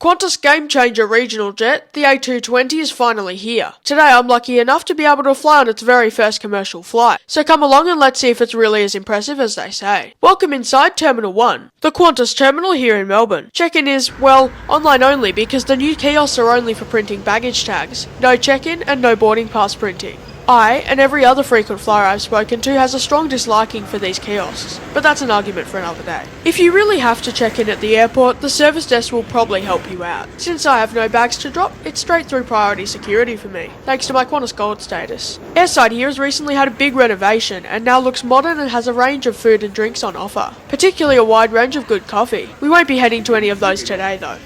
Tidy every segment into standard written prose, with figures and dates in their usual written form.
Qantas Game Changer regional jet, the A220 is finally here. Today I'm lucky enough to be able to fly on its very first commercial flight, so come along and let's see if it's really as impressive as they say. Welcome inside Terminal 1, the Qantas terminal here in Melbourne. Check-in is, well, online only because the new kiosks are only for printing baggage tags. No check-in and no boarding pass printing. I, and every other frequent flyer I've spoken to, has a strong disliking for these kiosks, but that's an argument for another day. If you really have to check in at the airport, the service desk will probably help you out. Since I have no bags to drop, it's straight through priority security for me, thanks to my Qantas Gold status. Airside here has recently had a big renovation and now looks modern and has a range of food and drinks on offer, particularly a wide range of good coffee. We won't be heading to any of those today though.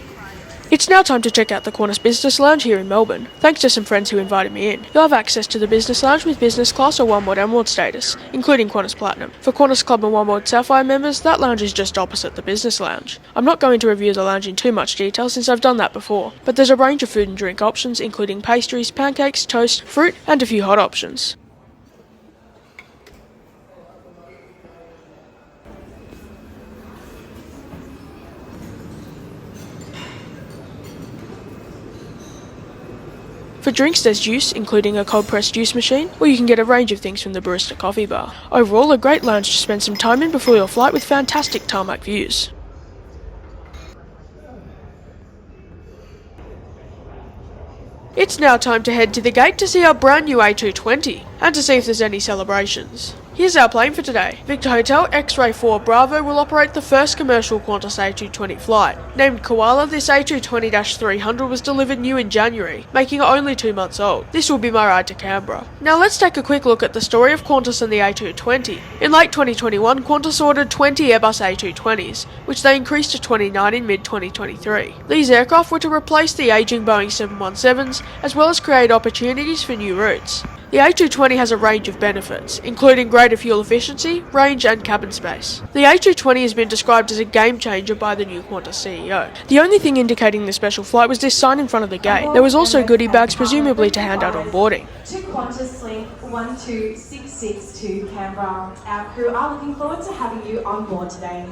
It's now time to check out the Qantas Business Lounge here in Melbourne. Thanks to some friends who invited me in. You'll have access to the Business Lounge with business class or ONBOARD status, including Qantas Platinum. For Qantas Club and ONBOARD Sapphire members, that lounge is just opposite the Business Lounge. I'm not going to review the lounge in too much detail since I've done that before, but there's a range of food and drink options including pastries, pancakes, toast, fruit, and a few hot options. For drinks there's juice, including a cold pressed juice machine, or you can get a range of things from the barista coffee bar. Overall, a great lounge to spend some time in before your flight with fantastic tarmac views. It's now time to head to the gate to see our brand new A220, and to see if there's any celebrations. Here's our plane for today. Victor Hotel X-Ray 4 Bravo will operate the first commercial Qantas A220 flight. Named Koala, this A220-300 was delivered new in January, making it only 2 months old. This will be my ride to Canberra. Now let's take a quick look at the story of Qantas and the A220. In late 2021, Qantas ordered 20 Airbus A220s, which they increased to 29 in mid-2023. These aircraft were to replace the ageing Boeing 717s, as well as create opportunities for new routes. The A220 has a range of benefits, including greater fuel efficiency, range and cabin space. The A220 has been described as a game changer by the new Qantas CEO. The only thing indicating the special flight was this sign in front of the gate. There was also goodie bags presumably to hand out on boarding. To QantasLink 1266 to Canberra. Our crew are looking forward to having you on board today.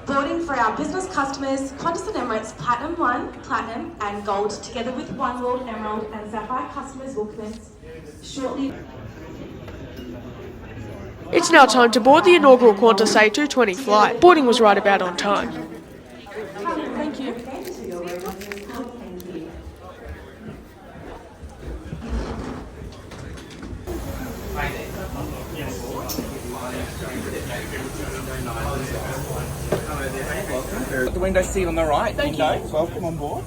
Boarding for our business customers, Qantas and Emirates Platinum 1, Platinum and Gold, together with ONBOARD, Emerald and Sapphire customers will commence shortly. It's now time to board the inaugural Qantas A220 flight. Boarding was right about on time. Thank you. The window seat on the right. Window. Welcome on board.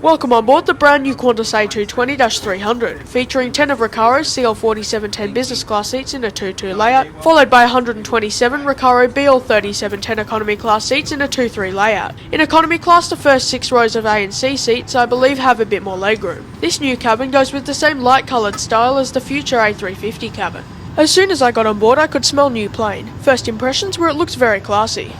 Welcome on board the brand new Qantas A220-300, featuring 10 of Recaro's CL4710 business class seats in a 2-2 layout, followed by 127 Recaro BL3710 economy class seats in a 2-3 layout. In economy class, the first 6 rows of A and C seats I believe have a bit more legroom. This new cabin goes with the same light coloured style as the future A350 cabin. As soon as I got on board I could smell new plane. First impressions were it looks very classy.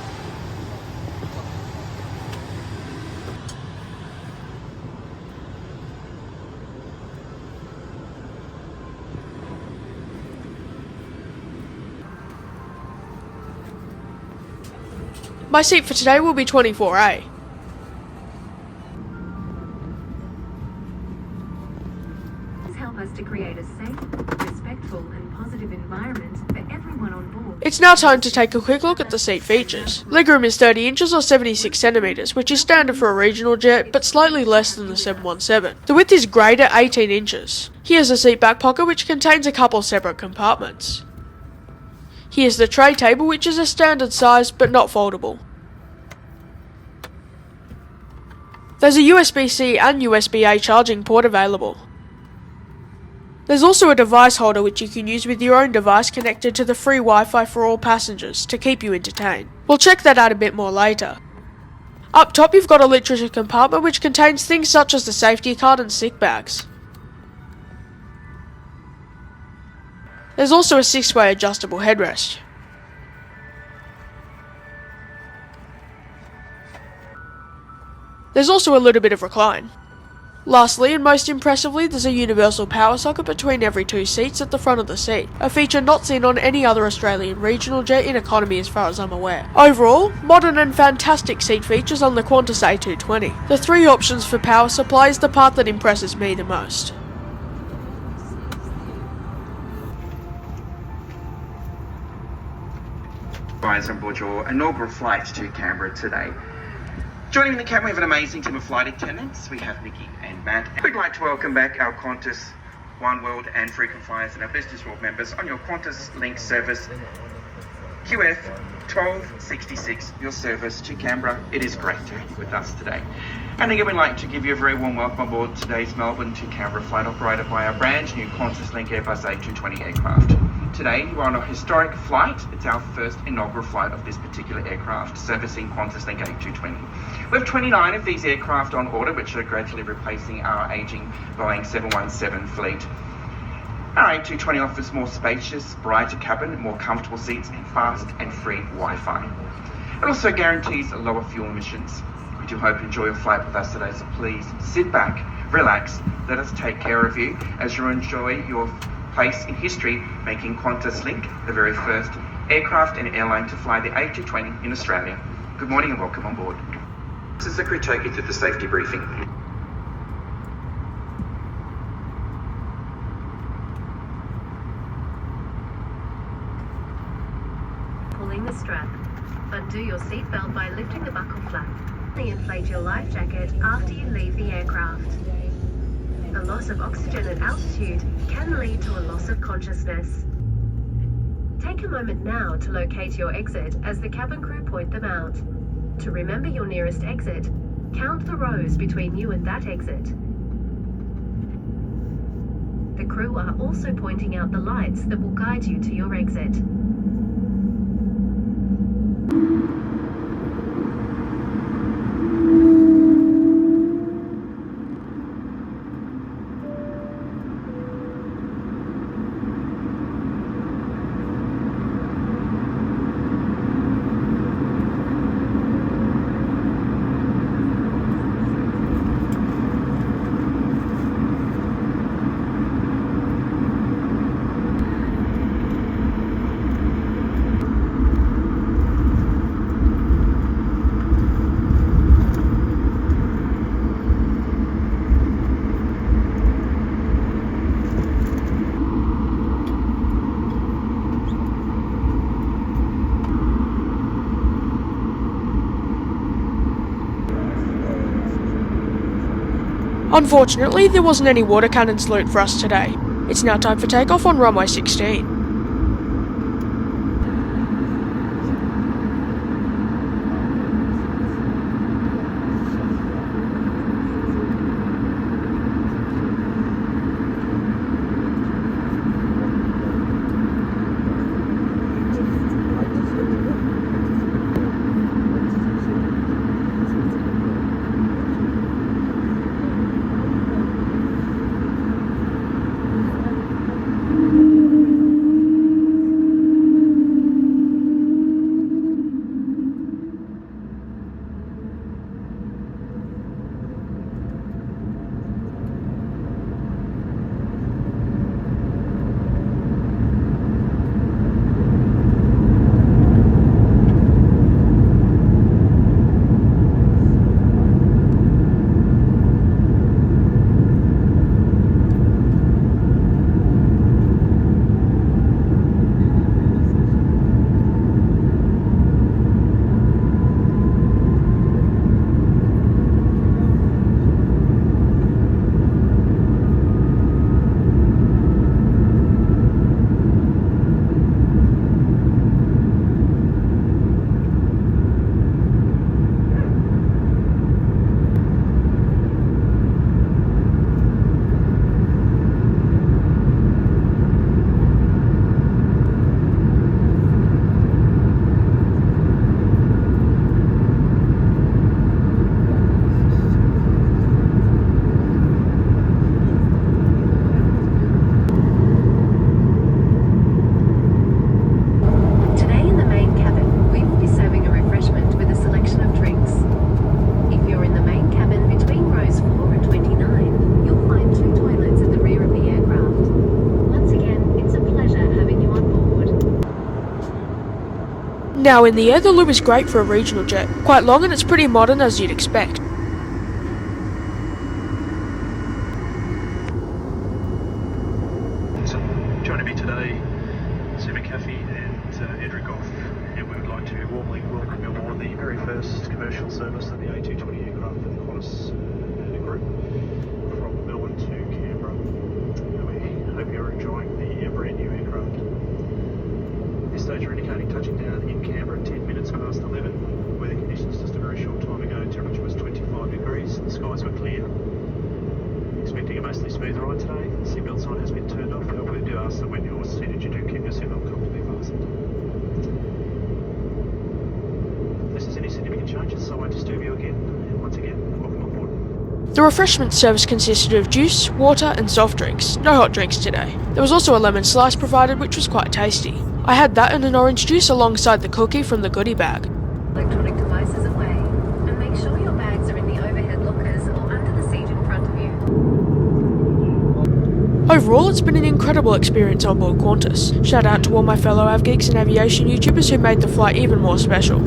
My seat for today will be 24A. Help us to create a safe, respectful and positive environment for everyone on board. It's now time to take a quick look at the seat features. Legroom is 30 inches or 76 centimetres, which is standard for a regional jet, but slightly less than the 717. The width is great at 18 inches. Here's the seat back pocket, which contains a couple separate compartments. Here's the tray table, which is a standard size but not foldable. There's a USB-C and USB-A charging port available. There's also a device holder which you can use with your own device connected to the free Wi-Fi for all passengers to keep you entertained. We'll check that out a bit more later. Up top you've got a literature compartment which contains things such as the safety card and sick bags. There's also a 6-way adjustable headrest. There's also a little bit of recline. Lastly, and most impressively, there's a universal power socket between every two seats at the front of the seat, a feature not seen on any other Australian regional jet in economy as far as I'm aware. Overall, modern and fantastic seat features on the Qantas A220. The 3 options for power supply is the part that impresses me the most. Guys, on board your inaugural flight to Canberra today. Joining in the cabin, we have an amazing team of flight attendants. We have Nikki and Matt. We'd like to welcome back our Qantas, ONBOARD and frequent flyers and our business world members on your QantasLink service QF 1266, your service to Canberra. It is great to have you with us today. And again, we'd like to give you a very warm welcome on board today's Melbourne to Canberra flight operated by our brand new QantasLink Airbus A220 aircraft. Today, we're on a historic flight. It's our first inaugural flight of this particular aircraft, servicing QantasLink A220. We have 29 of these aircraft on order, which are gradually replacing our aging Boeing 717 fleet. Our A220 offers more spacious, brighter cabin, more comfortable seats, and fast and free Wi-Fi. It also guarantees lower fuel emissions. We do hope you enjoy your flight with us today, so please sit back, relax, let us take care of you as you enjoy your place in history, making QantasLink the very first aircraft and airline to fly the A220 in Australia. Good morning and welcome on board. This is the crew take you through the safety briefing. Pulling the strap. Undo your seatbelt by lifting the buckle flap. Inflate your life jacket after you leave the aircraft. A loss of oxygen at altitude can lead to a loss of consciousness. Take a moment now to locate your exit as the cabin crew point them out. To remember your nearest exit, count the rows between you and that exit. The crew are also pointing out the lights that will guide you to your exit. Unfortunately, there wasn't any water cannon salute for us today. It's now time for takeoff on runway 16. Now in the air, the loop is great for a regional jet. Quite long and it's pretty modern as you'd expect. Joining me today, Sue McAfee and Andrew Goff, and we would like to warmly welcome you aboard the very first commercial service of the A220 aircraft for the Qantas group from Melbourne to Canberra. We hope you're enjoying the brand new aircraft. At this stage, we're indicating touching down in Canberra at 10 minutes past 11. Weather conditions just a very short time ago, temperature was 25 degrees, the skies were clear. Expecting a mostly smooth ride today. The seatbelt sign has been turned off. However, we do ask that when you're seated, you do keep your seatbelt comfortably fastened. If there's any significant changes, I won't disturb you again. And once again, welcome on board. The refreshment service consisted of juice, water and soft drinks. No hot drinks today. There was also a lemon slice provided, which was quite tasty. I had that and an orange juice alongside the cookie from the goodie bag. Electronic devices away, and make sure your bags are in the overhead lockers or under the seat in front of you. Overall, it's been an incredible experience on board Qantas. Shout out to all my fellow avgeeks and aviation YouTubers who made the flight even more special.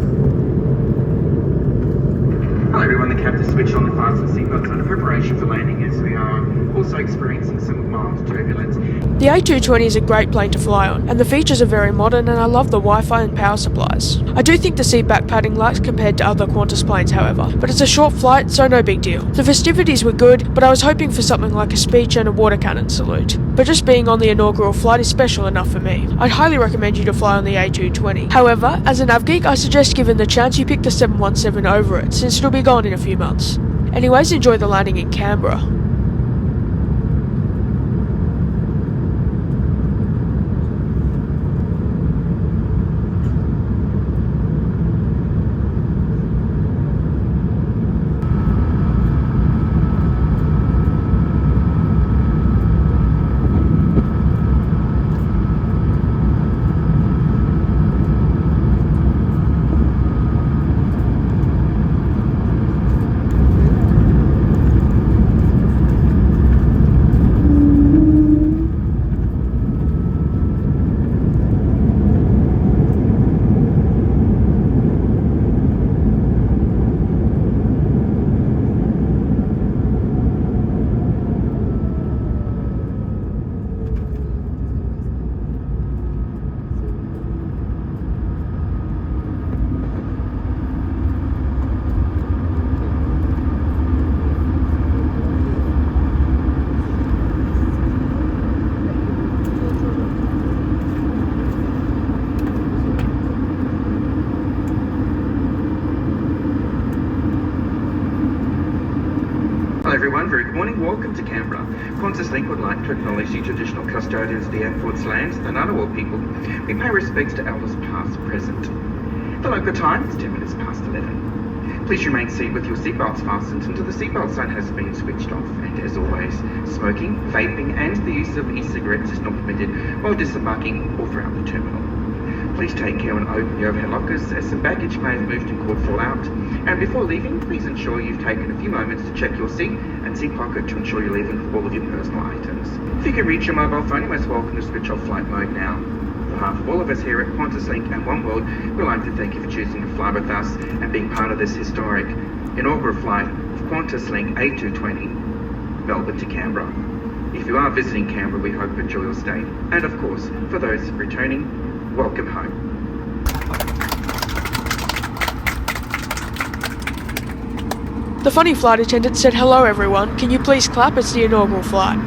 Hello everyone, the captain switched on the fasten seatbelts under preparation for landing as we are also experiencing some mild turbulence. The A220 is a great plane to fly on, and the features are very modern and I love the Wi-Fi and power supplies. I do think the seat back padding lacks compared to other Qantas planes however, but it's a short flight so no big deal. The festivities were good, but I was hoping for something like a speech and a water cannon salute. But just being on the inaugural flight is special enough for me. I'd highly recommend you to fly on the A220. However, as an avgeek, I suggest given the chance you pick the 717 over it, since it'll be gone in a few months. Anyways, enjoy the landing in Canberra. Hello everyone, very good morning, welcome to Canberra. QantasLink would like to acknowledge the traditional custodians of the airport's lands, the Ngunnawal people. We pay respects to elders past, present. The local time is 10 minutes past 11. Please remain seated with your seatbelts fastened until the seatbelt sign has been switched off. And as always, smoking, vaping and the use of e-cigarettes is not permitted while disembarking or throughout the terminal. Please take care and open the overhead lockers as some baggage may have moved and could fall out. And before leaving, please ensure you've taken a few moments to check your seat and seat pocket to ensure you're leaving all of your personal items. If you can reach your mobile phone, you're most welcome to switch off flight mode now. On behalf of all of us here at QantasLink and ONBOARD, we'd like to thank you for choosing to fly with us and being part of this historic inaugural flight of QantasLink A220, Melbourne to Canberra. If you are visiting Canberra, we hope you enjoy your stay. And of course, for those returning, welcome home. The funny flight attendant said, "Hello everyone, can you please clap? It's the inaugural flight."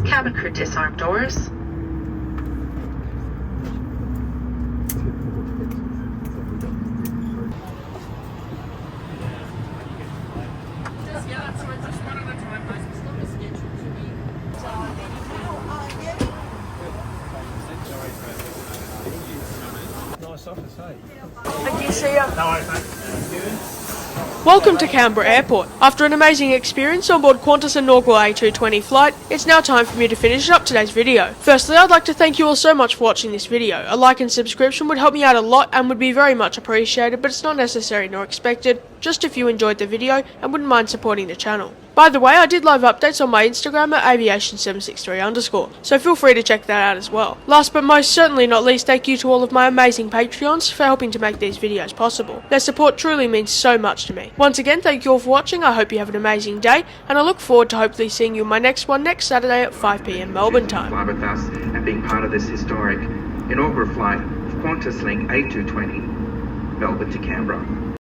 Cabin crew disarm doors. Nice office, hey? Thank you, see ya. No worries, mate. Welcome to Canberra Airport. After an amazing experience on board Qantas' inaugural A220 flight, it's now time for me to finish up today's video. Firstly, I'd like to thank you all so much for watching this video. A like and subscription would help me out a lot and would be very much appreciated, but it's not necessary nor expected, just if you enjoyed the video and wouldn't mind supporting the channel. By the way, I did live updates on my Instagram at aviation763_, so feel free to check that out as well. Last but most certainly not least, thank you to all of my amazing Patreons for helping to make these videos possible. Their support truly means so much to me. Once again, thank you all for watching, I hope you have an amazing day, and I look forward to hopefully seeing you in my next one next Saturday at 5 PM Melbourne time. Fly with us and being part of this historic inaugural flight of QantasLink A220, Melbourne to Canberra.